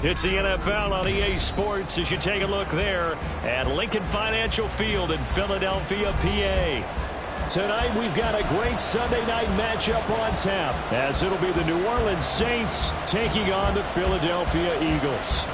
It's the NFL on EA Sports as you take a look there at Lincoln Financial Field in Philadelphia, PA. Tonight we've got a great Sunday night matchup on tap as it'll be the New Orleans Saints taking on the Philadelphia Eagles.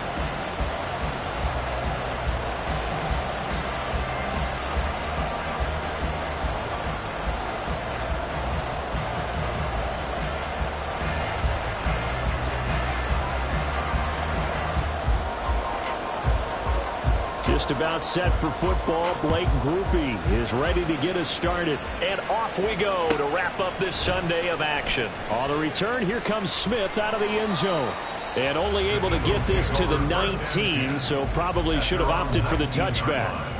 Just about set for football. Blake Groupie is ready to get us started. And off we go to wrap up this Sunday of action. On the return, here comes Smith out of the end zone. And only able to get this to the 19, so probably should have opted for the touchback.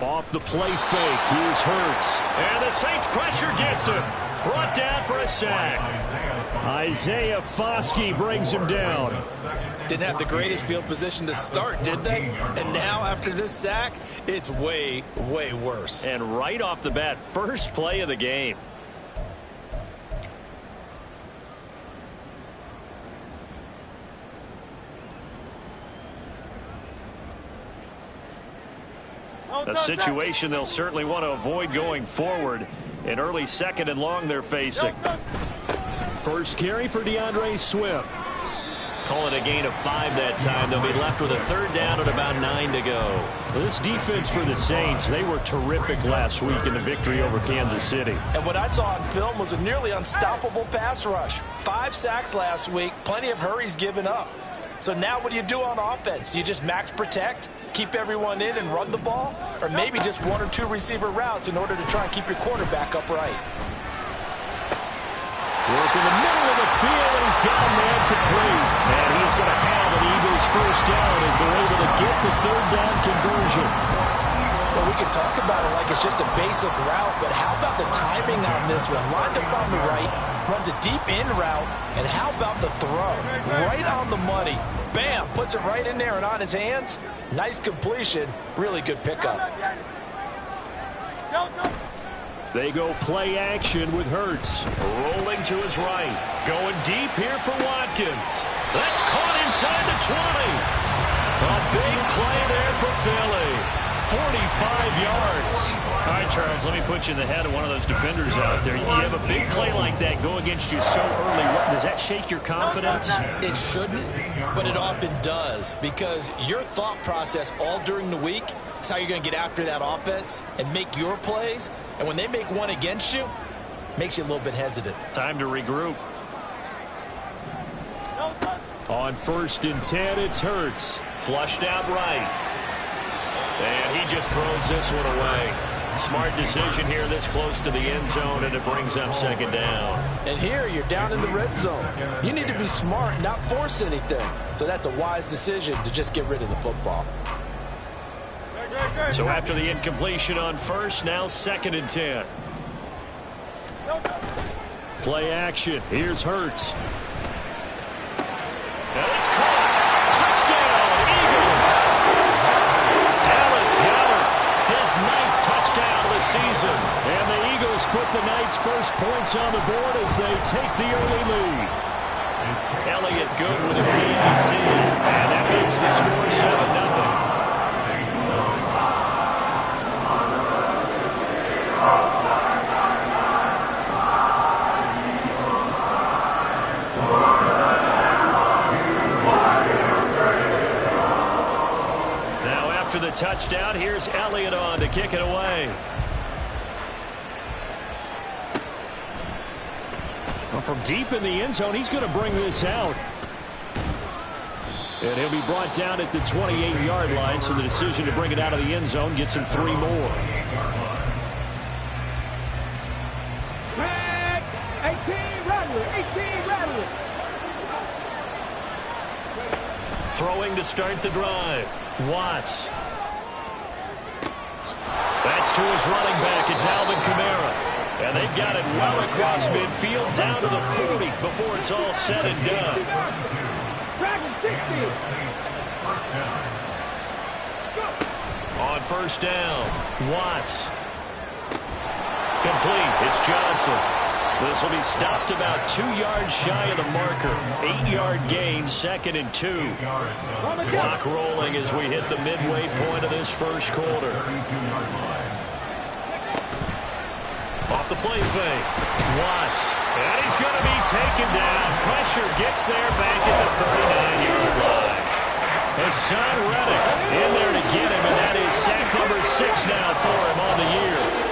Off the play fake, here's Hurts. And the Saints pressure gets him. Brought down for a sack. Isaiah Foskey brings him down. Didn't have the greatest field position to start, did they? And now after this sack, it's way, way worse. And right off the bat, first play of the game. A situation they'll certainly want to avoid going forward. An early second and long they're facing. First carry for DeAndre Swift. Call it a gain of 5 that time. They'll be left with a third down and about 9 to go. This defense for the Saints, they were terrific last week in the victory over Kansas City. And what I saw on film was a nearly unstoppable pass rush. 5 sacks last week, plenty of hurries given up. So now what do you do on offense? You just max protect, keep everyone in and run the ball, or maybe just 1 or 2 receiver routes in order to try and keep your quarterback upright. Work in the middle of the field, and he's got a man complete. And he's going to have an Eagles first down as they're able to get the third down conversion. Well, we can talk about it like it's just a basic route, but how about the timing on this one? Lined up on the right, runs a deep in route, and how about the throw? Right on the money. Bam, puts it right in there and on his hands. Nice completion, really good pickup. They go play action with Hurts. Rolling to his right. Going deep here for Watkins. That's caught inside the 20. A big play there for Philly. 45 yards. All right, Charles, let me put you in the head of one of those defenders out there. You have a big play like that go against you so early. Does that shake your confidence? It shouldn't, but it often does, because your thought process all during the week is how you're going to get after that offense and make your plays. And when they make one against you, it makes you a little bit hesitant. Time to regroup. On 1st and 10, it's Hurts. Flushed out right. And he just throws this one away. Smart decision here this close to the end zone, and it brings up second down. And here you're down in the red zone. You need to be smart, not force anything. So that's a wise decision to just get rid of the football. So after the incompletion on 1st, now 2nd and 10. Play action. Here's Hurts. And it's caught. Touchdown, Eagles. Dallas Goedert, his 9th touchdown of the season. And the Eagles put the night's first points on the board as they take the early lead. Elliott good with a PAT. And that makes the score 7-0. After the touchdown, here's Elliott on to kick it away. Well, from deep in the end zone, he's going to bring this out. And he'll be brought down at the 28-yard line, so the decision to bring it out of the end zone gets him 3 more. 18 Rattler. Throwing to start the drive. Watts. That's to his running back. It's Alvin Kamara. And they've got it well across midfield down to the 40 before it's all said and done. On first down, Watts. Complete. It's Johnson. This will be stopped about 2 yards shy of the marker. 8-yard gain, 2nd and 2. Clock rolling as we hit the midway point of this first quarter. Off the play fake. Watts. And he's going to be taken down. Pressure gets there back at the 39-yard line. Hassan Reddick in there to get him, and that is sack number 6 now for him on the year.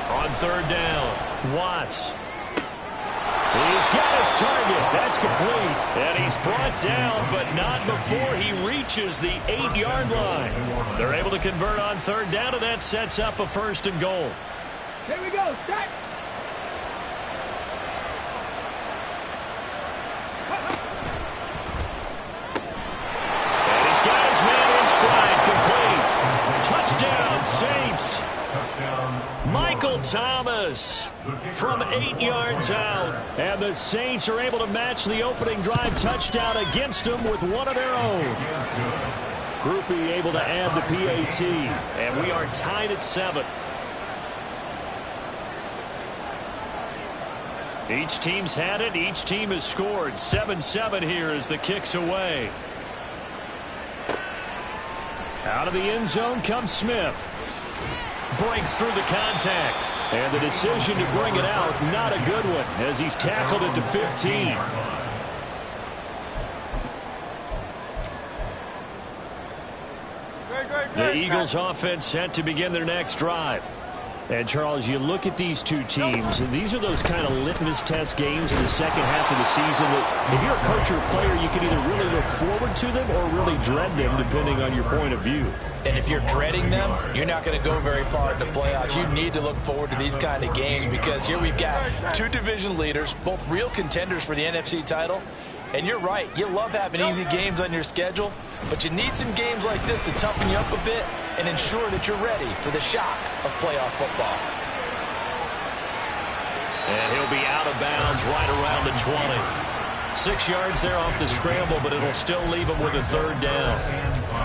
On third down, Watts. He's got his target. That's complete. And he's brought down, but not before he reaches the 8-yard line. They're able to convert on third down, and that sets up a 1st and goal. Here we go. Start. And he's got his man in stride. Complete. Touchdown, Saints. Michael Thomas from 8 yards out. And the Saints are able to match the opening drive touchdown against them with one of their own. Groupie able to add the PAT. And we are tied at 7. Each team's had it. Each team has scored. 7-7 here as the kick's away. Out of the end zone comes Smith. Breaks through the contact. And the decision to bring it out, not a good one, as he's tackled at the 15. The Eagles offense set to begin their next drive. And, Charles, you look at these two teams, and these are those kind of litmus test games in the second half of the season that if you're a coach or a player, you can either really look forward to them or really dread them, depending on your point of view. And if you're dreading them, you're not going to go very far in the playoffs. You need to look forward to these kind of games because here we've got 2 division leaders, both real contenders for the NFC title. And you're right, you love having easy games on your schedule, but you need some games like this to toughen you up a bit and ensure that you're ready for the shock of playoff football. And he'll be out of bounds right around the 20. 6 yards there off the scramble, but it'll still leave him with a 3rd down.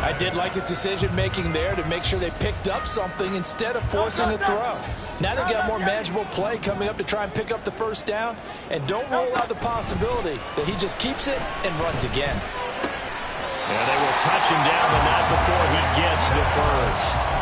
I did like his decision-making there to make sure they picked up something instead of forcing a throw. Now they've got more manageable play coming up to try and pick up the 1st down, and don't rule out the possibility that he just keeps it and runs again. And they will touch him down, but not before he gets the 1st.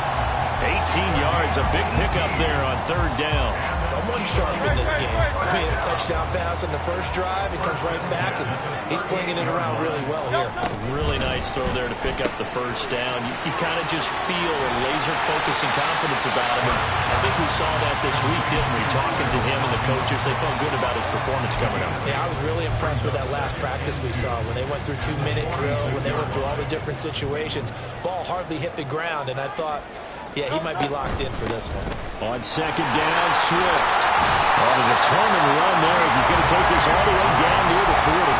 18 yards, a big pickup there on 3rd down. Someone sharp in this game. I mean, a touchdown pass on the first drive. He comes right back, and he's flinging it around really well here. Really nice throw there to pick up the 1st down. You kind of just feel a laser focus and confidence about him. And I think we saw that this week, didn't we? Talking to him and the coaches, they felt good about his performance coming up. Yeah, I was really impressed with that last practice we saw when they went through 2-minute drill, when they went through all the different situations. Ball hardly hit the ground, and I thought, yeah, he might be locked in for this one. On 2nd down, Swift. On a determined run there as he's going to take this all the way down near the 40.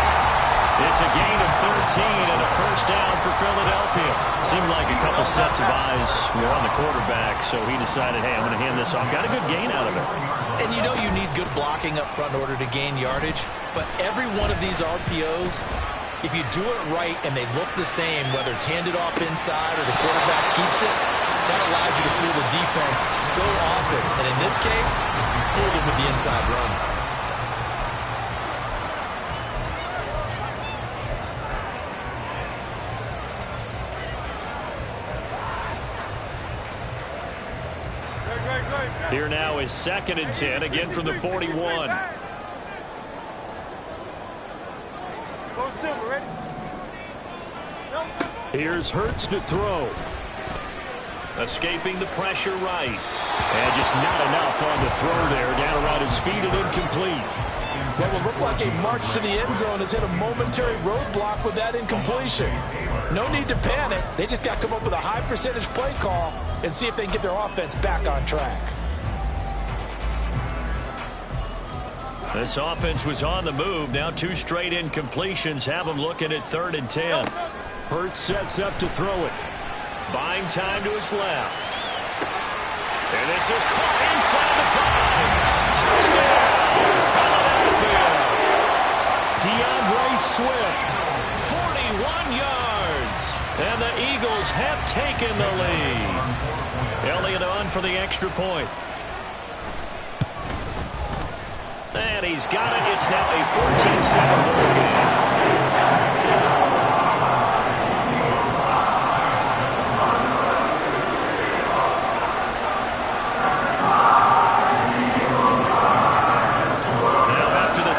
It's a gain of 13 and a 1st down for Philadelphia. Seemed like a couple sets of eyes were on the quarterback, so he decided, hey, I'm going to hand this off. Got a good gain out of it. And you know you need good blocking up front in order to gain yardage, but every one of these RPOs, if you do it right and they look the same, whether it's handed off inside or the quarterback keeps it, That allows you to fool the defense so often. And in this case, you fooled them with the inside run. Here now is 2nd and 10, again from the 41. Here's Hurts to throw. Escaping the pressure right. And just not enough on the throw there. Down around his feet and incomplete. What will look like a march to the end zone has hit a momentary roadblock with that incompletion. No need to panic. They just got to come up with a high percentage play call and see if they can get their offense back on track. This offense was on the move. Now 2 straight incompletions have them looking at 3rd and 10. Hurts sets up to throw it. Buying time to his left. And this is caught inside the 5. Touchdown! DeAndre Swift, 41 yards. And the Eagles have taken the lead. Elliott on for the extra point. And he's got it. It's now a 14-7 ball game.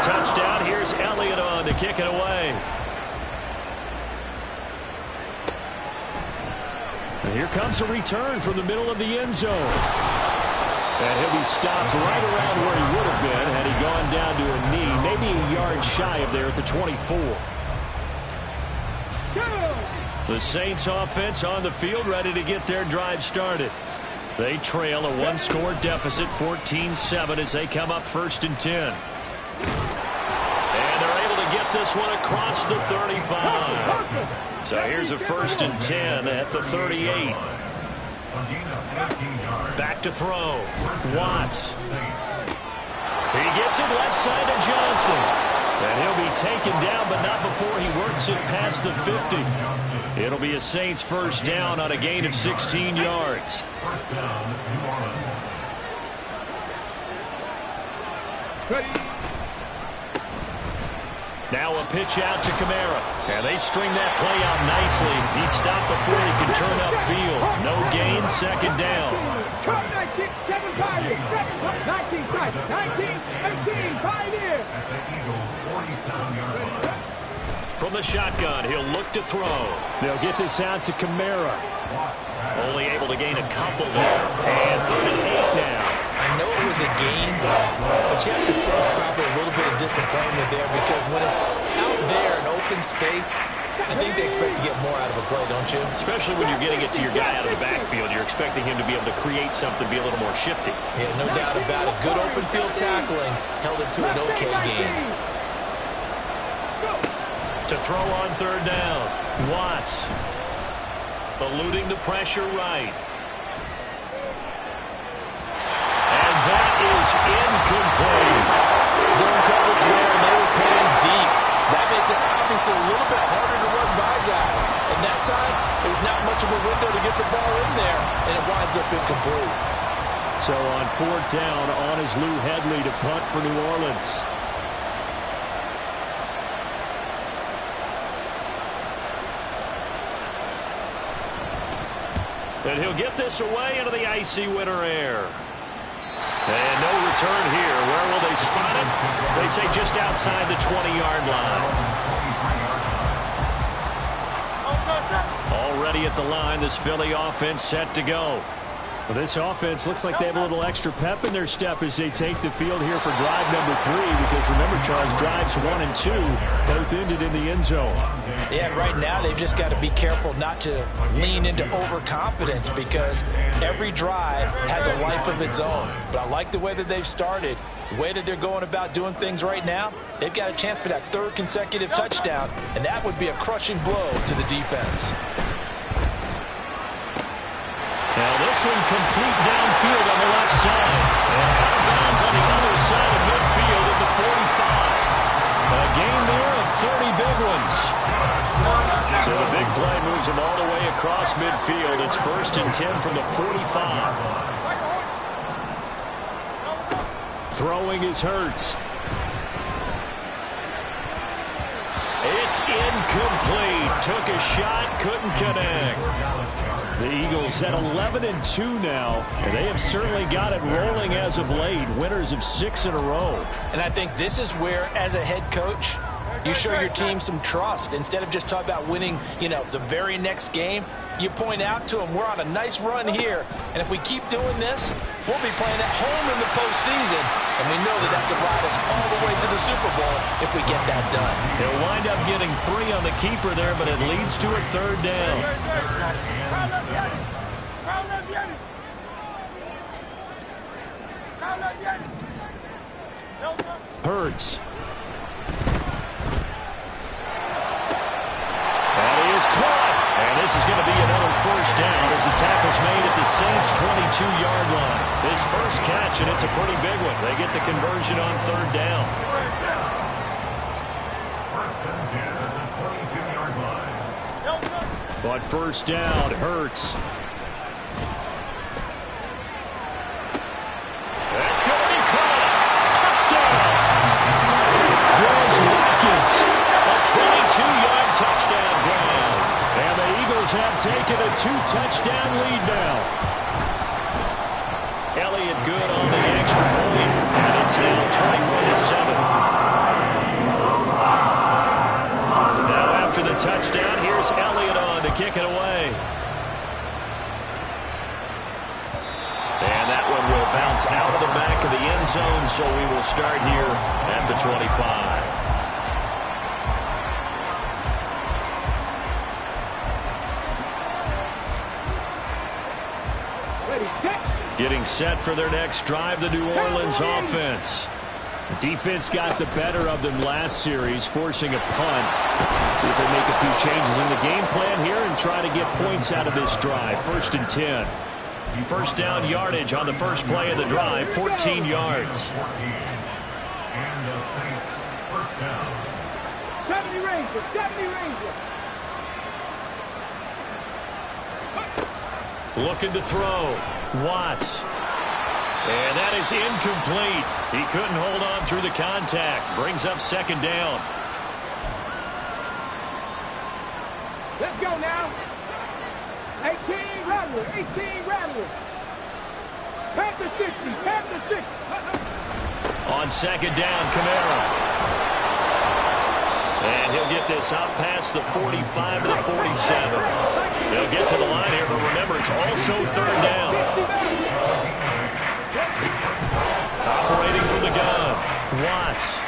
Touchdown. Here's Elliott on to kick it away. And here comes a return from the middle of the end zone. And he'll be stopped right around where he would have been had he gone down to a knee, maybe a yard shy of there at the 24. The Saints offense on the field ready to get their drive started. They trail a 1-score deficit, 14-7 as they come up 1st and 10. And they're able to get this one across the 35. So here's a 1st and 10 at the 38. Back to throw. Watts. He gets it left side to Johnson. And he'll be taken down, but not before he works it past the 50. It'll be a Saints 1st down on a gain of 16 yards. Now a pitch out to Kamara. And they string that play out nicely. He stopped before he could turn upfield. No gain, 2nd down. 19, 5 years. From the shotgun, he'll look to throw. They'll get this out to Kamara. Only able to gain a couple there. And 3rd and 8 now. I know it was a gain, but you have to sense probably a little bit of disappointment there because when it's out there in open space, I think they expect to get more out of a play, don't you? Especially when you're getting it to your guy out of the backfield. You're expecting him to be able to create something, be a little more shifty. Yeah, no doubt about it. Good open field tackling held it to an okay gain. To throw on 3rd down. Watts. Eluding the pressure right. And that is incomplete. Zone coverage there, and they were playing deep. That makes it obviously a little bit harder to run by guys. And that time, there's not much of a window to get the ball in there, and it winds up incomplete. So on 4th down, on is Lou Hedley to punt for New Orleans. And he'll get this away into the icy winter air. And no return here. Where will they spot it? They say just outside the 20-yard line. Already at the line, this Philly offense set to go. Well, this offense looks like they have a little extra pep in their step as they take the field here for drive number 3. Because remember, Charles, drives 1 and 2 both ended in the end zone. Yeah, right now they've just got to be careful not to lean into overconfidence because every drive has a life of its own. But I like the way that they've started, the way that they're going about doing things right now. They've got a chance for that 3rd consecutive touchdown, and that would be a crushing blow to the defense. Now this one complete downfield on the left side. And out of bounds on the other side of midfield at the 45. A gain there of 30 big ones. So the big play moves him all the way across midfield. It's 1st first and 10 from the 45. Throwing is Hurts. It's incomplete. Took a shot, couldn't connect. The Eagles at 11-2 now, and they have certainly got it rolling as of late. Winners of 6 in a row. And I think this is where, as a head coach, you show your team some trust. Instead of just talking about winning, the very next game, you point out to them, we're on a nice run here, and if we keep doing this, we'll be playing at home in the postseason, and we know that could ride us all the way to the Super Bowl if we get that done. He'll wind up getting 3 on the keeper there, but it leads to a third down. Hurts. And he is caught. And this is going to be another first down as the tackle's made at the Saints' 22-yard line. His first catch, and it's a pretty big one. They get the conversion on third down. First and 10 at the 22-yard line. But first down, Hurts. That's going to be caught. Touchdown. Throws Watkins. A 22-yard touchdown grab. And the Eagles have taken a 2-touchdown lead now. Elliott good on the extra point. And it's now 21-7. Now after the touchdown, here's Elliott on to kick it away. And that one will bounce out of the back of the end zone, so we will start here at the 25. Getting set for their next drive, the New Orleans offense. Defense got the better of them last series, forcing a punt. See if they make a few changes in the game plan here and try to get points out of this drive. First and 10. First down yardage on the first play of the drive, 14 yards. And the Saints first down. 70 Rangers, 70 Rangers. Looking to throw. Watts. And that is incomplete. He couldn't hold on through the contact. Brings up second down. Let's go now. 18 Rattler, 18 Rattler. Past the 60, past the 60. On second down, Kamara. And he'll get this up past the 45 to the 47. They'll get to the line here, but remember, it's also third down. Operating from the gun, Watts.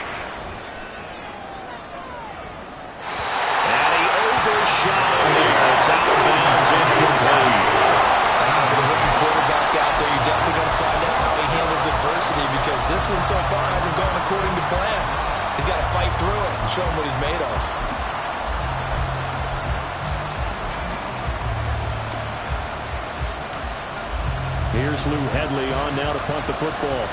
And he overshot him there. It's out of bounds, incomplete. With a rookie quarterback out there, you're definitely going to find out how he handles adversity, because this one so far hasn't gone according to plan. He's got to fight through it and show him what he's made of. Here's Lou Hedley on now to punt the football.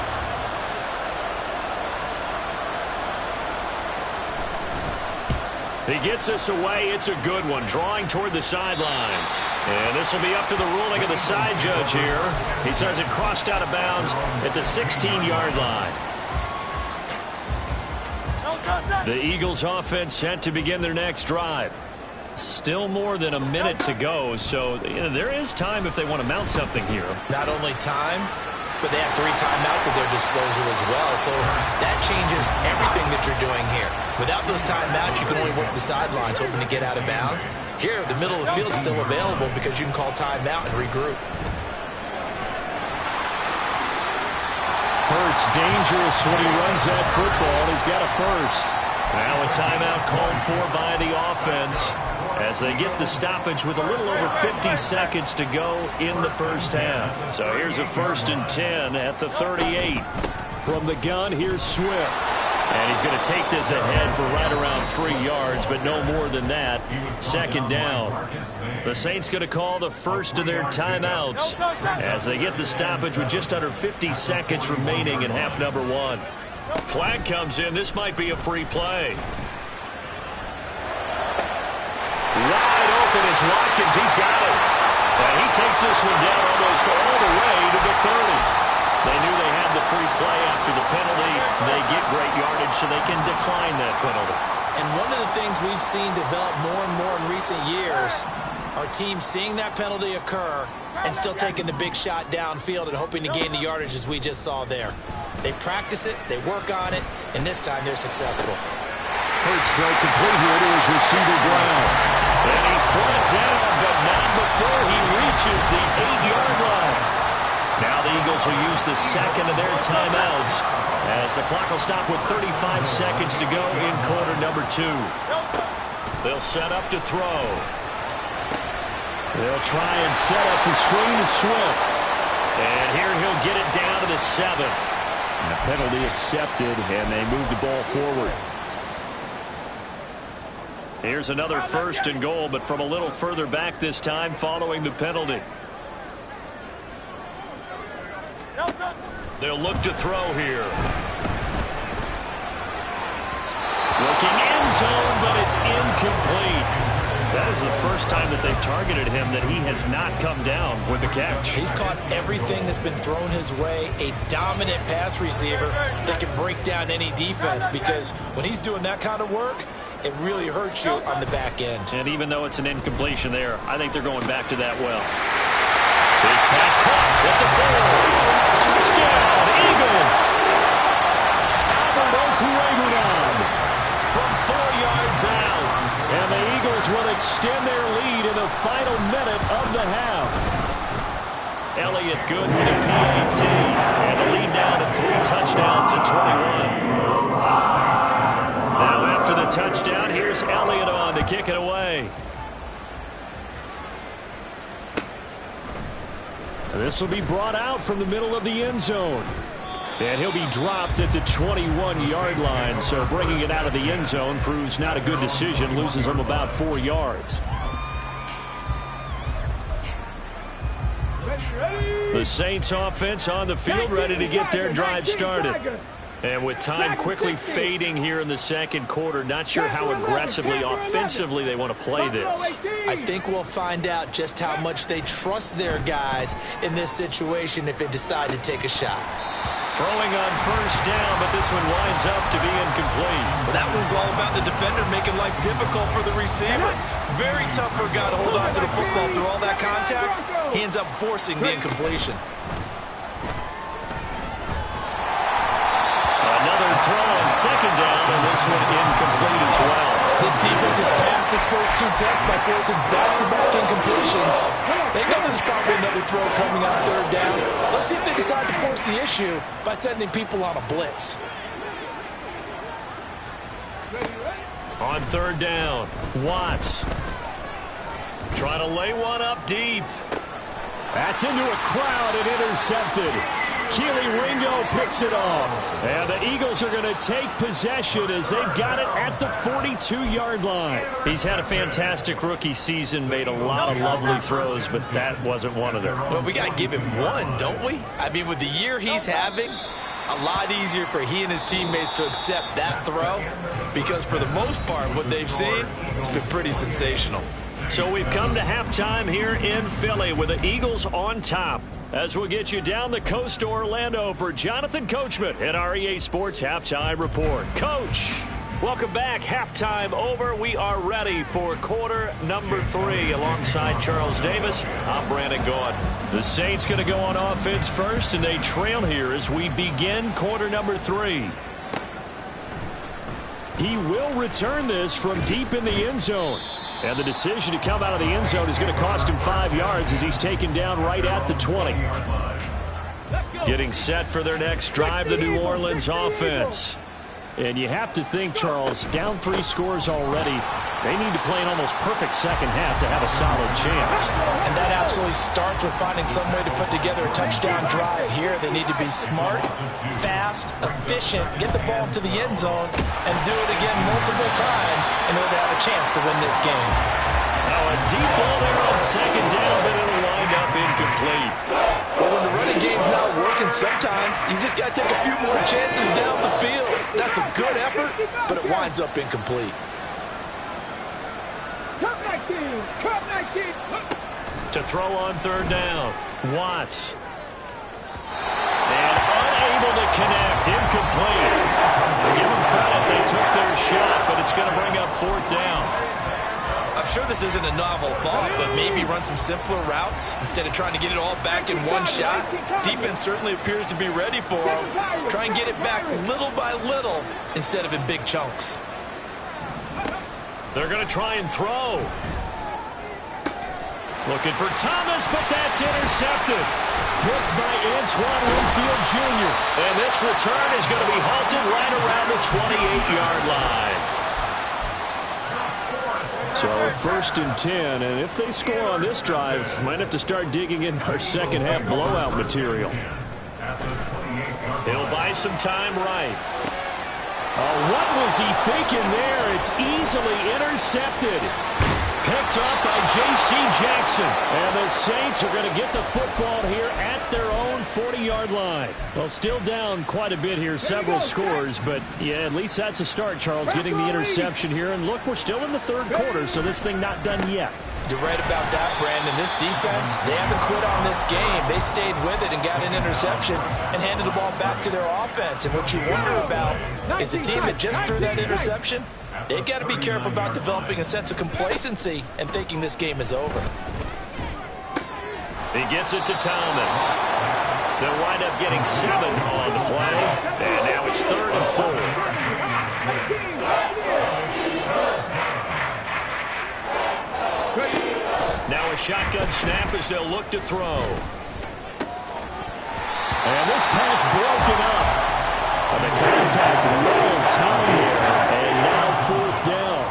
He gets us away. It's a good one, drawing toward the sidelines. And this will be up to the ruling of the side judge here. He says it crossed out of bounds at the 16-yard line. The Eagles offense set to begin their next drive. Still more than a minute to go, so there is time if they want to mount something here. Not only time, but they have 3 timeouts at their disposal as well, so that changes everything that you're doing here. Without those timeouts, you can only work the sidelines, hoping to get out of bounds. Here, the middle of the field is still available because you can call timeout and regroup. Hurts dangerous when he runs that football. He's got a first. Now a timeout called for by the offense as they get the stoppage with a little over 50 seconds to go in the first half. So here's a first and 10 at the 38. From the gun, here's Swift. And he's going to take this ahead for right around 3 yards, but no more than that. Second down. The Saints going to call the first of their timeouts as they get the stoppage with just under 50 seconds remaining in half number 1. Flag comes in. This might be a free play. Wide open is Watkins. He's got it. And he takes this one down almost all the way to the 30. They knew they had the free play after the penalty. They get great yardage so they can decline that penalty. And one of the things we've seen develop more and more in recent years are teams seeing that penalty occur and still taking the big shot downfield and hoping to gain the yardage as we just saw there. They practice it, they work on it, and this time they're successful. Hurts throw complete here to his receiver Brown. And he's brought down, but not before he reaches the 8-yard line. Now the Eagles will use the second of their timeouts as the clock will stop with 35 seconds to go in quarter number 2. They'll set up to throw. They'll try and set up the screen to Swift. And here he'll get it down to the 7. And a penalty accepted, and they move the ball forward. Here's another 1st and goal, but from a little further back this time following the penalty. They'll look to throw here. Looking end zone, but it's incomplete. That is the first time that they've targeted him that he has not come down with a catch. He's caught everything that's been thrown his way. A dominant pass receiver that can break down any defense, because when he's doing that kind of work, it really hurts you on the back end. And even though it's an incompletion there, I think they're going back to that well. His pass caught at the 4. Touchdown, Eagles! Albert Okwuegbunam from 4 yards out. And the Eagles will extend their lead in the final minute of the half. Elliott good with a PAT. And the lead now to 3 touchdowns at 21. Now after the touchdown, here's Elliott on to kick it away. This will be brought out from the middle of the end zone. And he'll be dropped at the 21-yard line. So bringing it out of the end zone proves not a good decision. Loses him about 4 yards. The Saints offense on the field ready to get their drive started. And with time quickly fading here in the second quarter, not sure how aggressively, offensively they want to play this. I think we'll find out just how much they trust their guys in this situation if they decide to take a shot. Throwing on 1st down, but this one winds up to be incomplete. Well, that one's all about the defender making life difficult for the receiver. Very tough for a guy to hold on to the football through all that contact. He ends up forcing the incompletion. Throw on 2nd down, and this one incomplete as well. This defense has passed its first 2 tests by forcing back-to-back incompletions. They know there's probably another throw coming on 3rd down. Let's see if they decide to force the issue by sending people on a blitz. On 3rd down, Watts trying to lay one up deep. That's into a crowd and intercepted. Keely Ringo picks it off. And the Eagles are going to take possession as they've got it at the 42-yard line. He's had a fantastic rookie season, made a lot of lovely throws, but that wasn't one of them. Well, we got to give him one, don't we? I mean, with the year he's having, a lot easier for he and his teammates to accept that throw, because for the most part, what they've seen, it's been pretty sensational. So we've come to halftime here in Philly with the Eagles on top. As we'll get you down the coast to Orlando for Jonathan Coachman at our EA Sports Halftime Report. Coach, welcome back. Halftime over. We are ready for quarter number 3 alongside Charles Davis. I'm Brandon Gaud. The Saints going to go on offense first, and they trail here as we begin quarter number 3. He will return this from deep in the end zone. And the decision to come out of the end zone is going to cost him 5 yards as he's taken down right at the 20. Getting set for their next drive, the New Orleans offense. And you have to think, Charles, down 3 scores already. They need to play an almost perfect second half to have a solid chance. And that absolutely starts with finding some way to put together a touchdown drive here. They need to be smart, fast, efficient, get the ball to the end zone, and do it again multiple times in order to have a chance to win this game. Now a deep ball there on 2nd down, but it'll wind up incomplete. Well, when the running game's not working, sometimes you just got to take a few more chances down the field. That's a good effort, but it winds up incomplete. Come 19! Come 19! To throw on third down. Watts. And unable to connect. Incomplete. Give them credit. They took their shot, but it's going to bring up fourth down. I'm sure this isn't a novel thought, but maybe run some simpler routes instead of trying to get it all back in one shot. Defense certainly appears to be ready for them. Try and get it back little by little instead of in big chunks. They're going to try and throw. Looking for Thomas, but that's intercepted. Picked by Antoine Winfield Jr. And this return is going to be halted right around the 28-yard line. So 1st and 10, and if they score on this drive, might have to start digging in our second half blowout material. He'll buy some time right. What was he thinking there? It's easily intercepted. Picked up by J.C. Jackson. And the Saints are going to get the football here at their own 40-yard line. Well, still down quite a bit here, several scores, but yeah, at least that's a start, Charles, getting the interception here. And look, we're still in the third quarter, so this thing not done yet. You're right about that, Brandon. This defense, they haven't quit on this game. They stayed with it and got an interception and handed the ball back to their offense. And what you wonder about is the team that just threw that interception, they've got to be careful about developing a sense of complacency and thinking this game is over. He gets it to Thomas. They'll wind up getting 7 on the play. And now it's 3rd and 4. Now a shotgun snap as they'll look to throw. And this pass broken up. And the contact long time there. And now 4th down.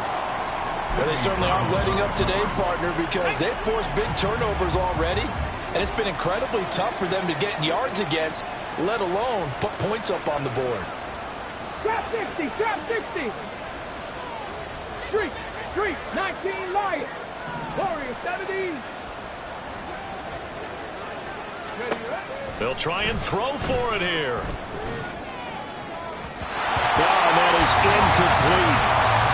Well, they certainly aren't letting up today, partner, because they've forced big turnovers already. And it's been incredibly tough for them to get yards against, let alone put points up on the board. Trap 60, trap 60. Street, 19 Lions. Warriors 17. They'll try and throw for it here. And that is incomplete.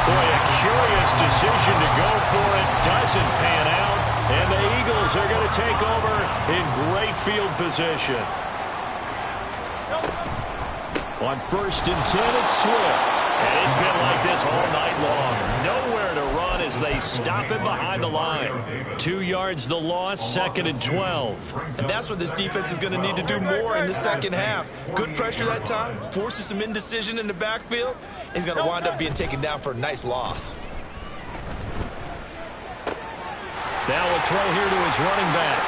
Boy, a curious decision to go for it. Doesn't pan out. And the Eagles are going to take over in great field position. On 1st and 10, it's Swift. And it's been like this all night long. Nowhere to run as they stop him behind the line. 2 yards the loss, 2nd and 12. And that's what this defense is going to need to do more in the second half. Good pressure that time, forces some indecision in the backfield. He's going to wind up being taken down for a nice loss. Now a throw here to his running back.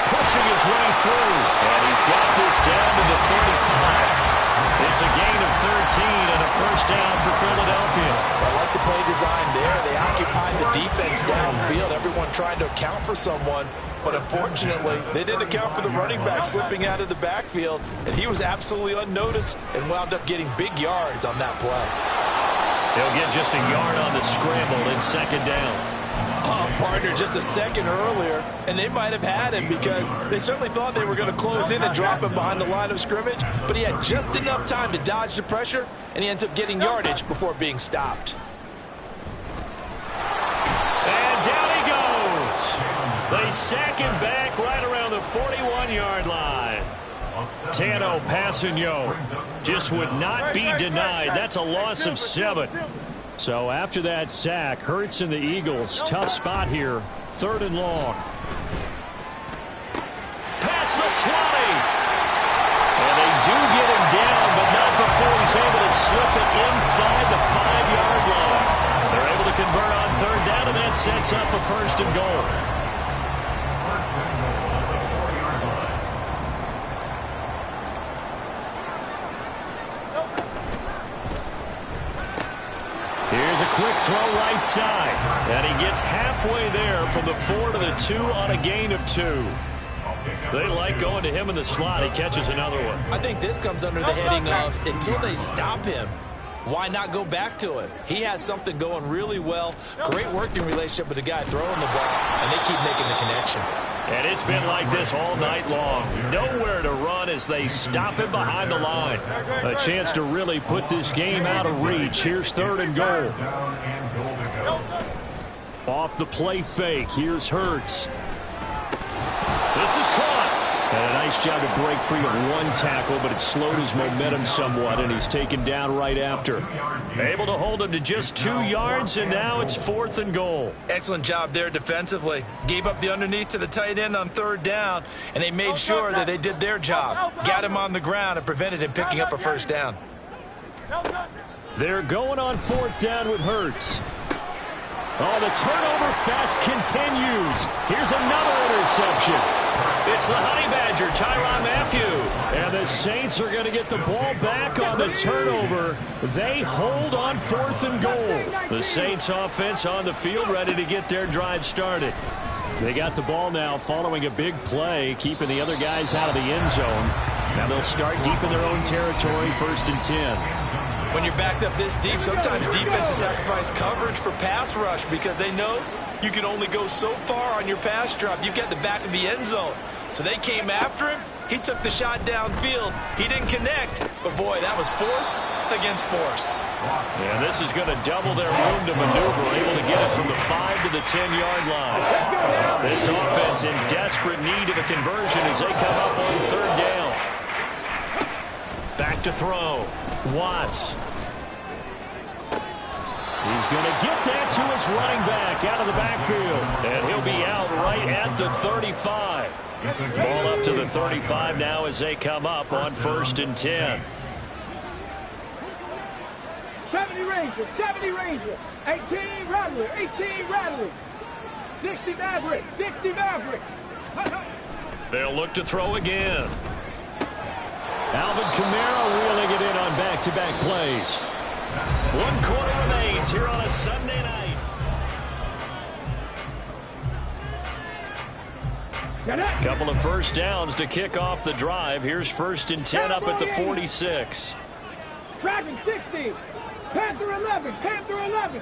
Pushing his way through. And he's got this down to the 35. It's a gain of 13 and a 1st down for Philadelphia. I like the play design there. They occupied the defense downfield, everyone trying to account for someone. But unfortunately, they didn't account for the running back slipping out of the backfield, and he was absolutely unnoticed and wound up getting big yards on that play. He'll get just a yard on the scramble in 2nd down. Partner just a second earlier, and they might have had him because they certainly thought they were going to close in and drop him behind the line of scrimmage, but he had just enough time to dodge the pressure, and he ends up getting yardage before being stopped. And down he goes. They sack him back right around the 41-yard line. Tano Passanio just would not be denied. That's a loss of 7. So after that sack, Hurts and the Eagles, tough spot here. 3rd and long. Past the 20. And they do get him down, but not before he's able to slip it inside the 5-yard line. They're able to convert on 3rd down, and that sets up a 1st and goal. Here's a quick throw right side. And he gets halfway there from the 4 to the 2 on a gain of 2. They like going to him in the slot. He catches another one. I think this comes under the heading of until they stop him, why not go back to it? He has something going really well. Great working relationship with the guy throwing the ball, and they keep making the connection. And it's been like this all night long. Nowhere to run as they stop him behind the line. A chance to really put this game out of reach. Here's 3rd and goal. Off the play fake. Here's Hurts. This is caught. And a nice job to break free of one tackle, but it slowed his momentum somewhat, and he's taken down right after. Able to hold him to just 2 yards, and now it's 4th and goal. Excellent job there defensively. Gave up the underneath to the tight end on 3rd down, and they made sure that they did their job. Got him on the ground and prevented him picking up a 1st down. They're going on 4th down with Hurts. Oh, the turnover fast continues. Here's another interception. It's the Honey Badger, Tyrann Mathieu. And the Saints are going to get the ball back on the turnover. They hold on 4th and goal. The Saints offense on the field ready to get their drive started. They got the ball now following a big play, keeping the other guys out of the end zone. Now they'll start deep in their own territory, 1st and 10. When you're backed up this deep, sometimes defenses sacrifice coverage for pass rush because they know you can only go so far on your pass drop. You've got the back of the end zone. So they came after him. He took the shot downfield. He didn't connect. But, boy, that was force against force. Yeah, this is going to double their room to maneuver, able to get it from the 5 to the 10-yard line. This offense in desperate need of a conversion as they come up on 3rd down. Back to throw. Watts. He's going to get that to his running back out of the backfield. And he'll be out right at the 35. Ball up to the 35 now as they come up on 1st and 10. 70 Rangers, 70 Rangers, 18 Rattler, 18 Rattler, 60 Mavericks, 60 Mavericks. They'll look to throw again. Alvin Kamara reeling it in on back-to-back plays. 1 quarter remains here on a Sunday night. Couple of 1st downs to kick off the drive. Here's 1st and 10 up at the 46. Dragon 60, Panther 11, Panther 11.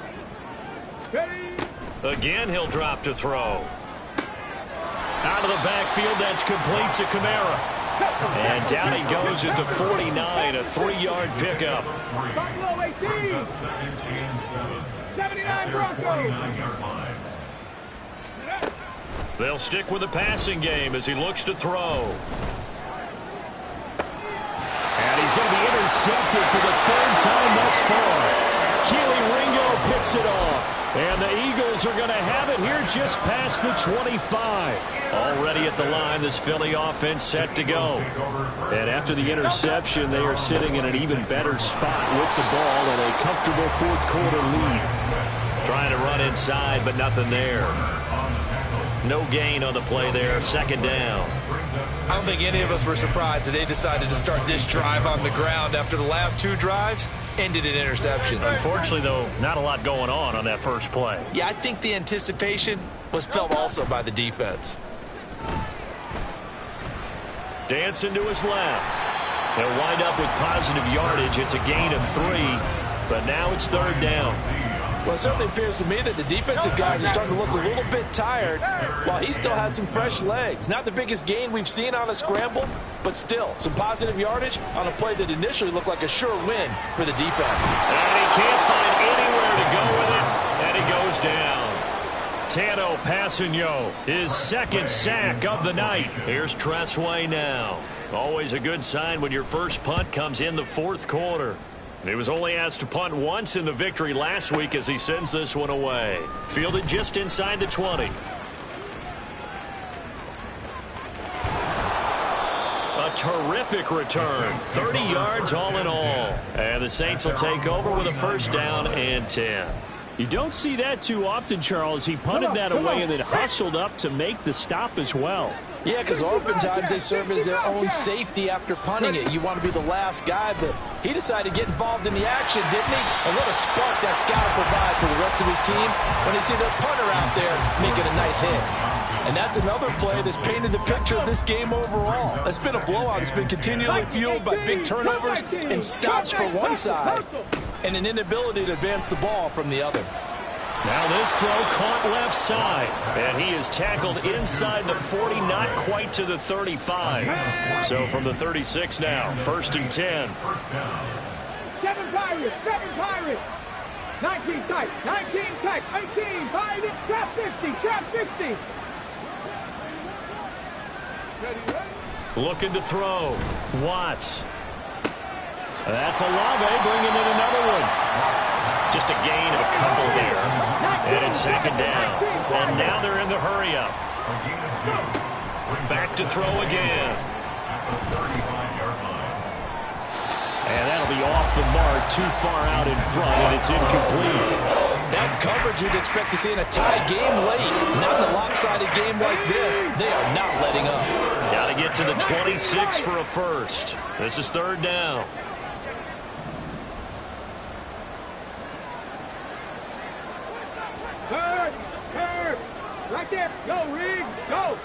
Again, he'll drop to throw. Out of the backfield, that's complete to Kamara. And down he goes at the 49, a 3-yard pickup. 79 Broncos. They'll stick with the passing game as he looks to throw. And he's going to be intercepted for the 3rd time thus far. Keely Ringo picks it off. And the Eagles are going to have it here just past the 25. Already at the line, this Philly offense set to go. And after the interception, they are sitting in an even better spot with the ball and a comfortable 4th quarter lead. Trying to run inside, but nothing there. No gain on the play there, 2nd down. I don't think any of us were surprised that they decided to start this drive on the ground after the last 2 drives ended in interceptions. Unfortunately, though, not a lot going on that first play. Yeah, I think the anticipation was felt also by the defense. Dancing to his left. He'll wind up with positive yardage. It's a gain of 3, but now it's 3rd down. Well, it certainly appears to me that the defensive guys are starting to look a little bit tired while he still has some fresh legs. Not the biggest gain we've seen on a scramble, but still some positive yardage on a play that initially looked like a sure win for the defense. And he can't find anywhere to go with it, and he goes down. Tano Passanio, his 2nd sack of the night. Here's Tressway now. Always a good sign when your first punt comes in the 4th quarter. He was only asked to punt once in the victory last week as he sends this one away. Fielded just inside the 20. A terrific return. 30 yards all in all. And the Saints will take over with a 1st down and 10. You don't see that too often, Charles. He punted that away and then hustled up to make the stop as well. Yeah, because oftentimes they serve as their own safety after punting it. You want to be the last guy, but he decided to get involved in the action, didn't he? And what a spark that's got to provide for the rest of his team when they see their punter out there making a nice hit. And that's another play that's painted the picture of this game overall. It's been a blowout. It's been continually fueled by big turnovers and stops for one side and an inability to advance the ball from the other. Now this throw caught left side, and he is tackled inside the 40, not quite to the 35. So from the 36 now, 1st and 10. 7 Pirates, 7 Pirates. 19 tight, 19 tight, 18 Pirates, trap 50, trap 50. Looking to throw. Watts. That's Olave bringing in another one. Just a gain of a couple there. And it's second down. And now they're in the hurry-up. Back to throw again. And that'll be off the mark, too far out in front, and it's incomplete. That's coverage you'd expect to see in a tie game late. Not in a lopsided game like this. They are not letting up. Got to get to the 26 for a first. This is third down. Third. Right there. Go, Riggs. Go.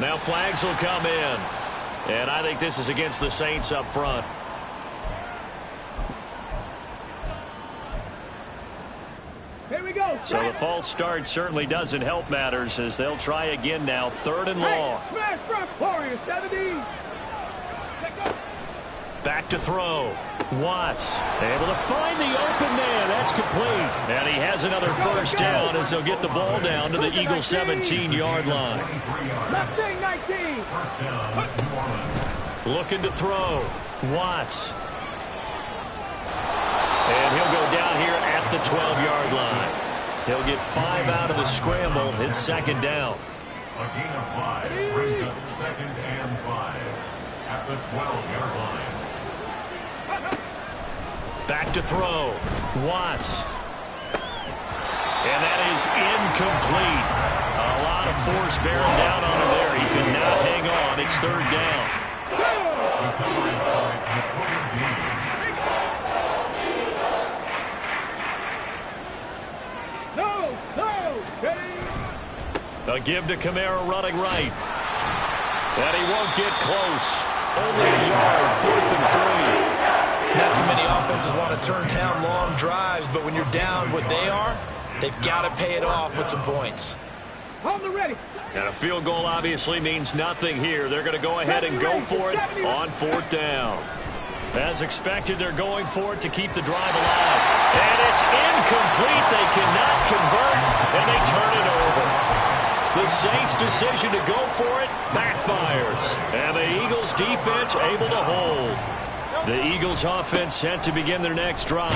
Now flags will come in. And I think this is against the Saints up front. Here we go. So the false start certainly doesn't help matters as they'll try again now. Third and long. Smash front, Warriors, 70. Back to throw. Watts able to find the open man. That's complete. And he has another first down as they'll get the ball down to the Eagles' 17-yard line. Left thing, 19. Looking to throw. Watts. And he'll go down here at the 12-yard line. He'll get 5 out of the scramble. It's second down. A gain of 5 brings up second and 5 at the 12-yard line. Back to throw. Watts. And that is incomplete. A lot of force bearing down on him there. He could not hang on. It's third down. A give to Kamara running right. And he won't get close. Only a yard, 4th and 3. Not too many offenses want to turn down long drives, but when you're down what they are, they've got to pay it off with some points. Hold the ready. And a field goal obviously means nothing here. They're going to go ahead and go for it on 4th down. As expected, they're going for it to keep the drive alive. And it's incomplete. They cannot convert, and they turn it over. The Saints' decision to go for it backfires. And the Eagles' defense able to hold. The Eagles' offense set to begin their next drive.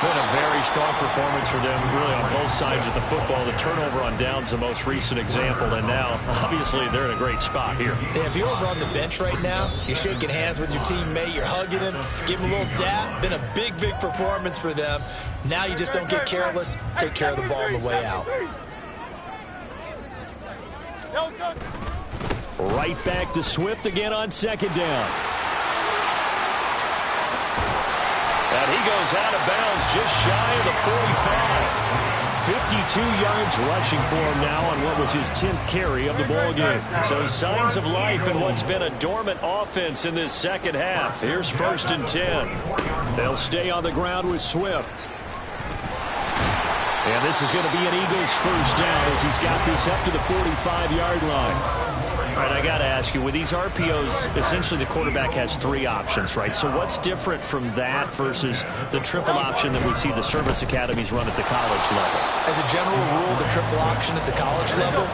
Been a very strong performance for them, really, on both sides of the football. The turnover on downs the most recent example, and now, obviously, they're in a great spot here. Yeah, if you're over on the bench right now, you're shaking hands with your teammate, you're hugging him, give him a little dap. Been a big performance for them. Now you just don't get careless. Take care of the ball on the way out. Right back to Swift again on second down. And he goes out of bounds just shy of the 45. 52 yards rushing for him now on what was his 10th carry of the ballgame. So signs of life in what's been a dormant offense in this second half. Here's 1st and 10. They'll stay on the ground with Swift. And this is going to be an Eagles first down as he's got this up to the 45-yard line. All right, I got to ask you, with these RPOs, essentially the quarterback has 3 options, right? So what's different from that versus the triple option that we see the service academies run at the college level? As a general rule, the triple option at the college level,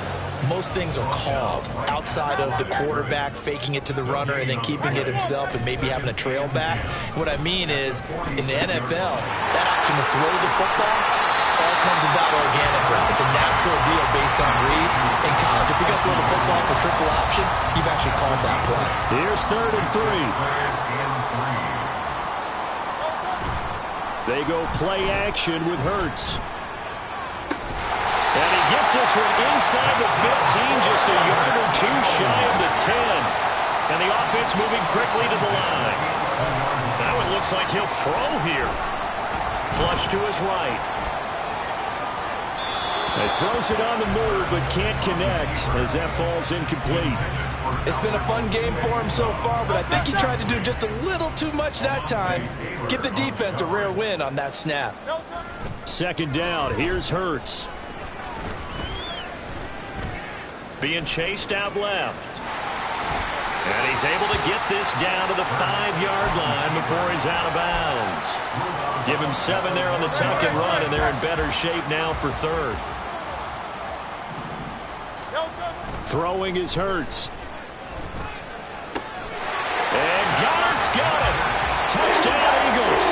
most things are called outside of the quarterback faking it to the runner and then keeping it himself and maybe having a trail back. What I mean is, in the NFL, that option to throw the football all comes about organically. It's a natural deal based on reads. In college, if you're going to throw the football for triple option, you've actually called that play. Here's 3rd and 3. They go play action with Hurts. And he gets this one inside the 15, just a yard or 2 shy of the 10. And the offense moving quickly to the line. Now it looks like he'll throw here. Flush to his right. He throws it on the move, but can't connect as that falls incomplete. It's been a fun game for him so far, but I think he tried to do just a little too much that time. Give the defense a rare win on that snap. Second down, here's Hurts. Being chased out left. And he's able to get this down to the 5-yard line before he's out of bounds. Give him 7 there on the tuck and run, and they're in better shape now for 3rd. Throwing is Hurts. And Goddard's got it. Touchdown, Eagles.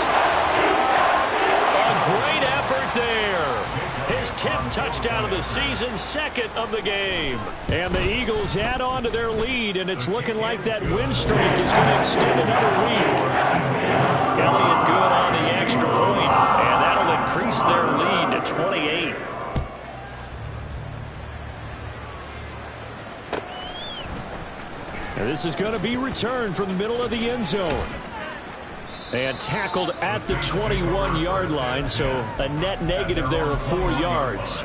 A great effort there. His 10th touchdown of the season, second of the game. And the Eagles add on to their lead, and it's looking like that win streak is going to extend another week. Elliott good on the extra point, and that'll increase their lead to 28. And this is going to be returned from the middle of the end zone. And tackled at the 21-yard line, so a net negative there of 4 yards.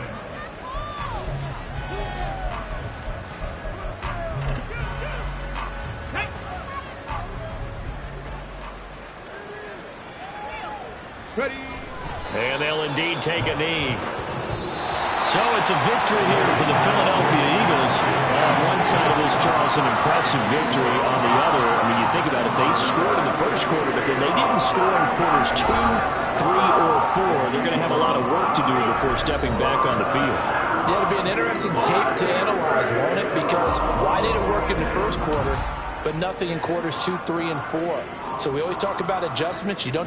Ready. And they'll indeed take a knee. So it's a victory here for the Philadelphia Eagles. On one side of this, Charles, an impressive victory. On the other, I mean, you think about it, they scored in the first quarter, but then they didn't score in quarters 2, 3, or 4. They're going to have a lot of work to do before stepping back on the field. Yeah, it'll be an interesting tape to analyze, won't it? Because why did it work in the first quarter, but nothing in quarters 2, 3, and 4? So we always talk about adjustments. You don't